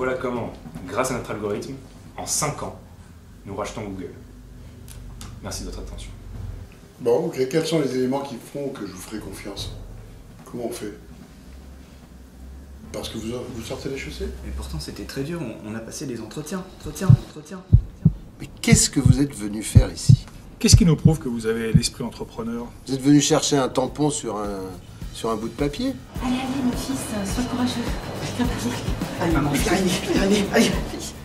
voilà comment, grâce à notre algorithme, en 5 ans, nous rachetons Google. Merci de votre attention. Bon, ok, quels sont les éléments qui feront que je vous ferai confiance? Comment on fait? Parce que vous sortez les chaussées? Mais pourtant c'était très dur, on a passé des entretiens. Mais qu'est-ce que vous êtes venu faire ici? Qu'est-ce qui nous prouve que vous avez l'esprit entrepreneur? Vous êtes venu chercher un tampon sur un bout de papier? Allez, mon fils, sois courageux. Allez maman, allez.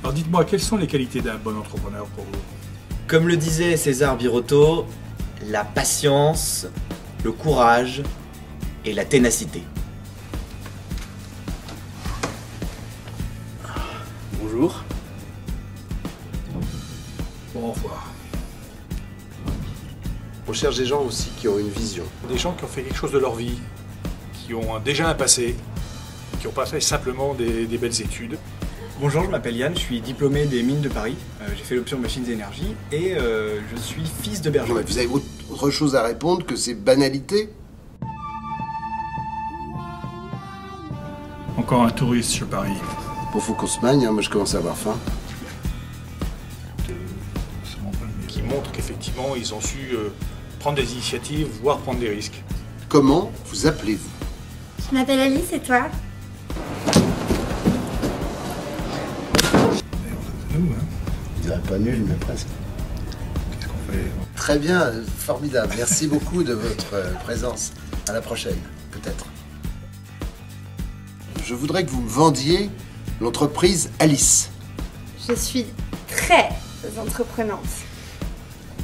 Alors dites-moi, quelles sont les qualités d'un bon entrepreneur pour vous? Comme le disait César Birotteau, la patience, le courage et la ténacité. Bonjour. Bon, au revoir. On cherche des gens aussi qui ont une vision. Des gens qui ont fait quelque chose de leur vie, qui ont déjà un passé, qui n'ont pas fait simplement des belles études. Bonjour, je m'appelle Yann, je suis diplômé des mines de Paris. J'ai fait l'option machines et énergie et je suis fils de berger. Non, mais vous avez autre chose à répondre que ces banalités? Encore un touriste sur Paris. Bon, faut qu'on se magne, hein, moi je commence à avoir faim. Qui montrent qu'effectivement, ils ont su prendre des initiatives, voire prendre des risques. Comment vous appelez-vous? Je m'appelle Alice et toi? Nous, hein. Je dirais pas nul, mais presque. Qu'est-ce qu'on fait? Très bien, formidable. Merci beaucoup de votre présence. À la prochaine, peut-être. Je voudrais que vous me vendiez l'entreprise Alice. Je suis très entreprenante.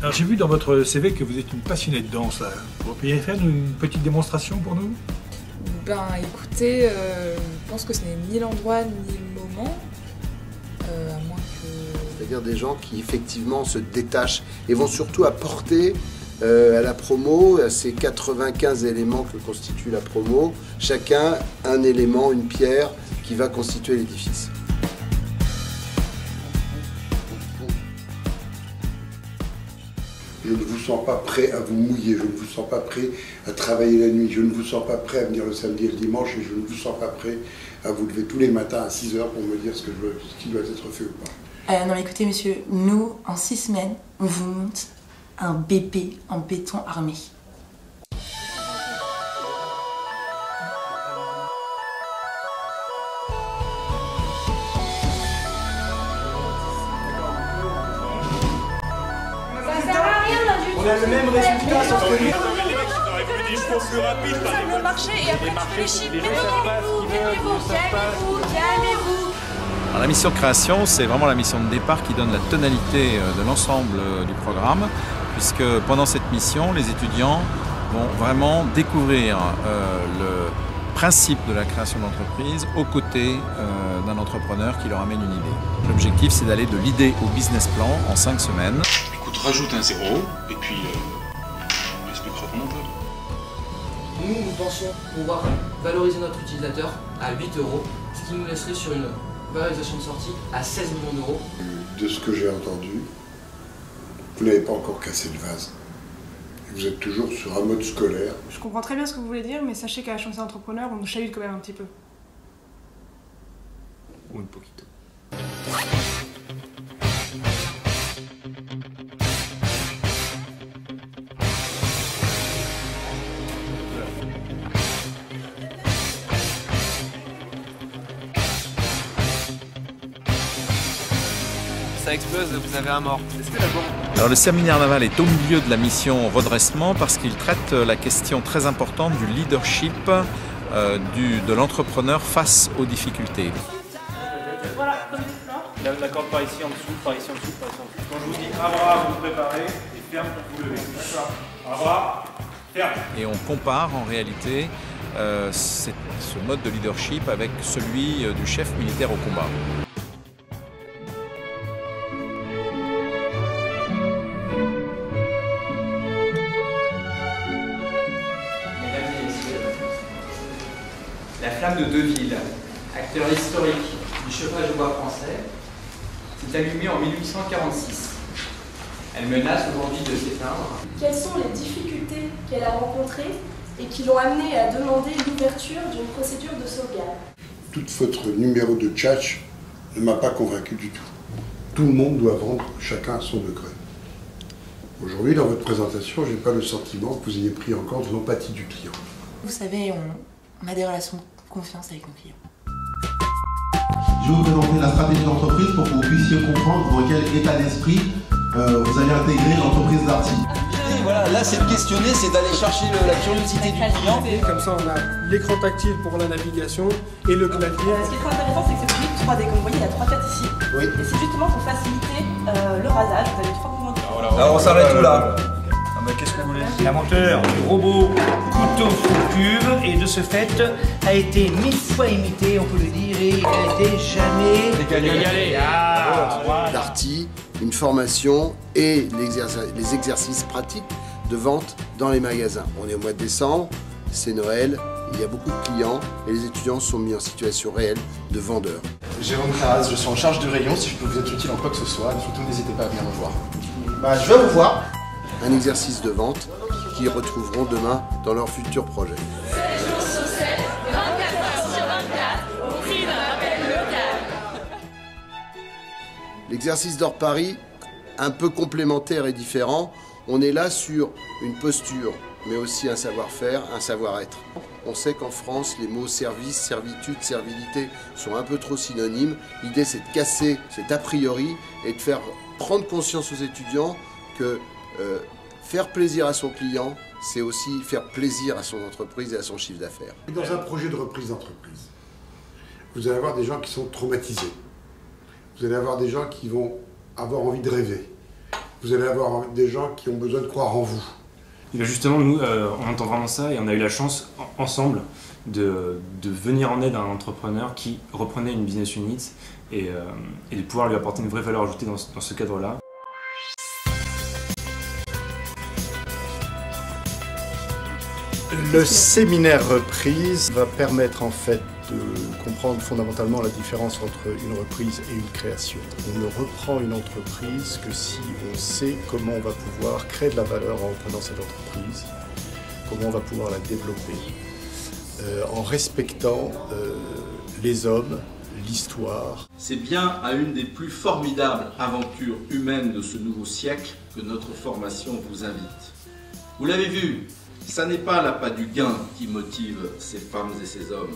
Alors j'ai vu dans votre CV que vous êtes une passionnée de danse. Là. Vous pourriez faire une petite démonstration pour nous? Ben écoutez, je pense que ce n'est ni l'endroit ni le moment, à moins que... C'est-à-dire des gens qui effectivement se détachent et vont surtout apporter à la promo, à ces 95 éléments que constitue la promo, chacun un élément, une pierre qui va constituer l'édifice. Je ne vous sens pas prêt à vous mouiller, je ne vous sens pas prêt à travailler la nuit, je ne vous sens pas prêt à venir le samedi et le dimanche et je ne vous sens pas prêt à vous lever tous les matins à 6 h pour me dire ce qui doit être fait ou pas. Non mais écoutez monsieur, nous, en 6 semaines, on vous monte un BP en béton armé. On a le même résultat sur ce que Le marché et après tu fais les chiffres. Calmez-vous. Alors, la mission de création, c'est vraiment la mission de départ qui donne la tonalité de l'ensemble du programme, puisque pendant cette mission, les étudiants vont vraiment découvrir le principe de la création d'entreprise aux côtés d'un entrepreneur qui leur amène une idée. L'objectif, c'est d'aller de l'idée au business plan en 5 semaines. Écoute, rajoute un 0 et puis on expliquera comment on peut. Nous pensons pouvoir valoriser notre utilisateur à 8 €, ce qui nous laisserait sur une valorisation de sortie à 16 millions d'euros. De ce que j'ai entendu, vous n'avez pas encore cassé le vase. Vous êtes toujours sur un mode scolaire. Je comprends très bien ce que vous voulez dire, mais sachez qu'à la chance d'entrepreneur, on nous chahute quand même un petit peu. Ou un poquito. Ça explose, vous avez un mort. Alors le séminaire naval est au milieu de la mission redressement parce qu'il traite la question très importante du leadership de l'entrepreneur face aux difficultés. Voilà, La corde par ici en dessous, par ici en dessous, par ici en dessous. Quand je vous dis un bras, vous préparez et ferme pour vous lever. D'accord. Un bras, ferme. Et on compare en réalité ce mode de leadership avec celui du chef militaire au combat. La flamme de Deville, acteur historique du chauffage au bois français, s'est allumée en 1846. Elle menace aujourd'hui de s'éteindre. Quelles sont les difficultés qu'elle a rencontrées et qui l'ont amenée à demander l'ouverture d'une procédure de sauvegarde? Tout votre numéro de tchatch ne m'a pas convaincu du tout. Tout le monde doit vendre, chacun à son degré. Aujourd'hui, dans votre présentation, je n'ai pas le sentiment que vous ayez pris en compte l'empathie du client. Vous savez, on a des relations de confiance avec nos clients. Je vais vous présenter la stratégie d'entreprise pour que vous puissiez comprendre dans quel état d'esprit vous allez intégrer l'entreprise Darty. Et voilà, là c'est de questionner, c'est d'aller chercher la curiosité du client. Comme ça on a l'écran tactile pour la navigation et le clavier. Ce qui est très intéressant, c'est que ce public 3D, comme vous voyez, il y a 3 têtes ici. Oui. Et c'est justement pour faciliter le rasage. Vous avez 3 mouvements différents. Alors on s'arrête où là? Qu'est-ce que vous voulez? L'inventeur du robot couteau cuve et de ce fait a été 1000 fois imité, on peut le dire, et il n'a été jamais égalé. Darty, une formation et les exercices pratiques de vente dans les magasins. On est au mois de décembre, c'est Noël, il y a beaucoup de clients et les étudiants sont mis en situation réelle de vendeurs. Jérôme Craz, je suis en charge du rayon, si je peux vous être utile en quoi que ce soit, surtout n'hésitez pas à venir me voir. Je vais vous voir. Un exercice de vente qu'ils retrouveront demain dans leur futur projet. L'exercice d'Or Paris, un peu complémentaire et différent, on est là sur une posture, mais aussi un savoir-faire, un savoir-être. On sait qu'en France, les mots service, servitude, servilité sont un peu trop synonymes. L'idée, c'est de casser cet a priori et de faire prendre conscience aux étudiants que faire plaisir à son client, c'est aussi faire plaisir à son entreprise et à son chiffre d'affaires. Dans un projet de reprise d'entreprise, vous allez avoir des gens qui sont traumatisés. Vous allez avoir des gens qui vont avoir envie de rêver. Vous allez avoir des gens qui ont besoin de croire en vous. Et bien justement, nous, on entend vraiment ça et on a eu la chance, ensemble, de venir en aide à un entrepreneur qui reprenait une business unit et de pouvoir lui apporter une vraie valeur ajoutée dans ce cadre-là. Le séminaire reprise va permettre en fait de comprendre fondamentalement la différence entre une reprise et une création. On ne reprend une entreprise que si on sait comment on va pouvoir créer de la valeur en reprenant cette entreprise, comment on va pouvoir la développer, en respectant les hommes, l'histoire. C'est bien à une des plus formidables aventures humaines de ce nouveau siècle que notre formation vous invite. Vous l'avez vu, ça n'est pas l'appât du gain qui motive ces femmes et ces hommes.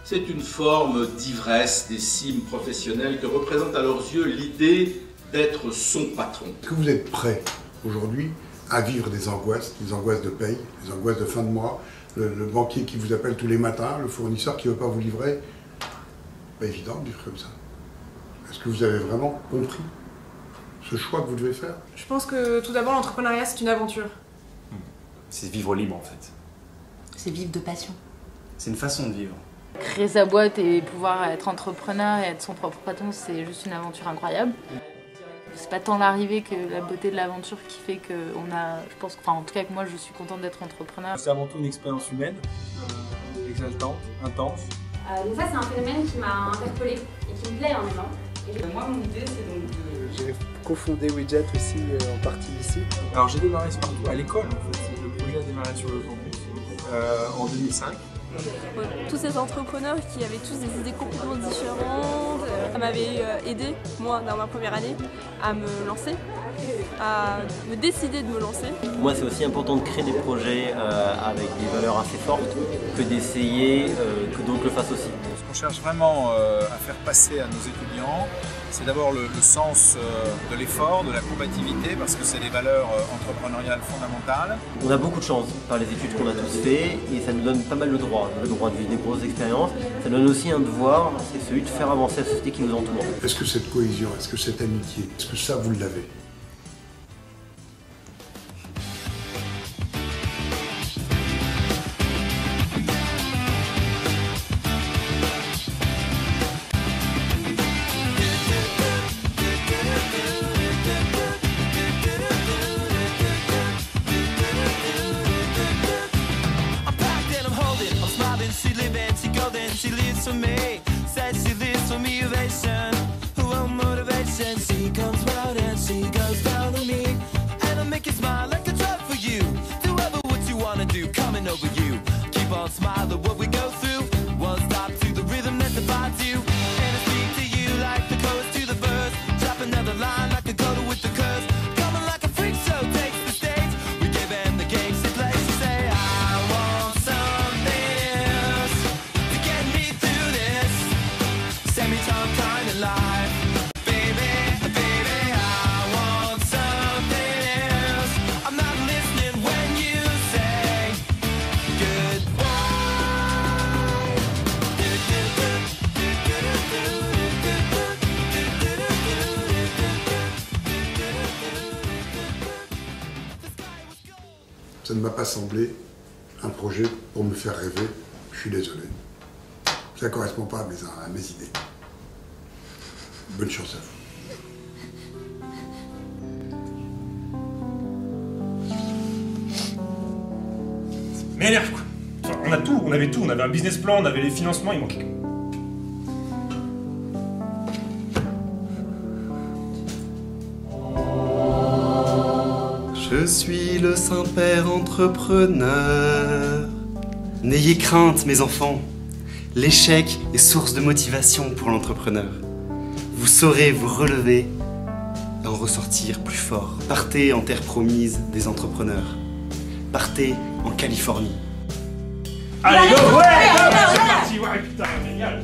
C'est une forme d'ivresse des cimes professionnelles que représente à leurs yeux l'idée d'être son patron. Est-ce que vous êtes prêts aujourd'hui à vivre des angoisses de paye, des angoisses de fin de mois, le banquier qui vous appelle tous les matins, le fournisseur qui ne veut pas vous livrer? Pas évident de vivre comme ça. Est-ce que vous avez vraiment compris ce choix que vous devez faire? Je pense que tout d'abord, l'entrepreneuriat, c'est une aventure. C'est vivre libre en fait. C'est vivre de passion. C'est une façon de vivre. Créer sa boîte et pouvoir être entrepreneur et être son propre patron, c'est juste une aventure incroyable. C'est pas tant l'arrivée que la beauté de l'aventure qui fait qu'on a, je pense, enfin en tout cas que moi je suis contente d'être entrepreneur. C'est avant tout une expérience humaine, exaltante, intense. Donc ça c'est un phénomène qui m'a interpellée et qui me plaît énormément. Moi mon idée c'est donc de... J'ai cofondé Widget aussi en partie ici. Alors j'ai démarré à l'école en fait, le projet a démarré sur le campus en 2005. Tous ces entrepreneurs qui avaient tous des idées complètement différentes, ça m'avait aidé, moi, dans ma première année, à me lancer, à me décider de me lancer. Pour moi, c'est aussi important de créer des projets avec des valeurs assez fortes que d'essayer que d'autres le fassent aussi. Ce qu'on cherche vraiment à faire passer à nos étudiants, c'est d'abord le sens de l'effort, de la combativité, parce que c'est des valeurs entrepreneuriales fondamentales. On a beaucoup de chance par les études qu'on a tous fait et ça nous donne pas mal de droits. Le droit de vivre des grosses expériences, ça donne aussi un devoir, c'est celui de faire avancer la société qui nous entoure. Est-ce que cette cohésion, est-ce que cette amitié, est-ce que ça vous l'avez? She lives for me, says she lives for me, ovation. Who wants motivation? She comes round and she goes down on me. And I make you smile like a drug for you. Do ever what you wanna do, coming over you. Keep on smiling what we go through. One stop to the rhythm that divides you. And I speak to you like the ça ne m'a pas semblé un projet pour me faire rêver. Je suis désolé. Ça ne correspond pas à mes idées. Bonne chance à vous. M'énerve quoi. Enfin, on a tout, on avait tout, on avait un business plan, on avait les financements, il manquait. Je suis le Saint-Père entrepreneur. N'ayez crainte, mes enfants. L'échec est source de motivation pour l'entrepreneur. Vous saurez vous relever et en ressortir plus fort. Partez en terre promise des entrepreneurs. Partez en Californie. Allez, go! Ouais, c'est parti! Ouais, putain, génial!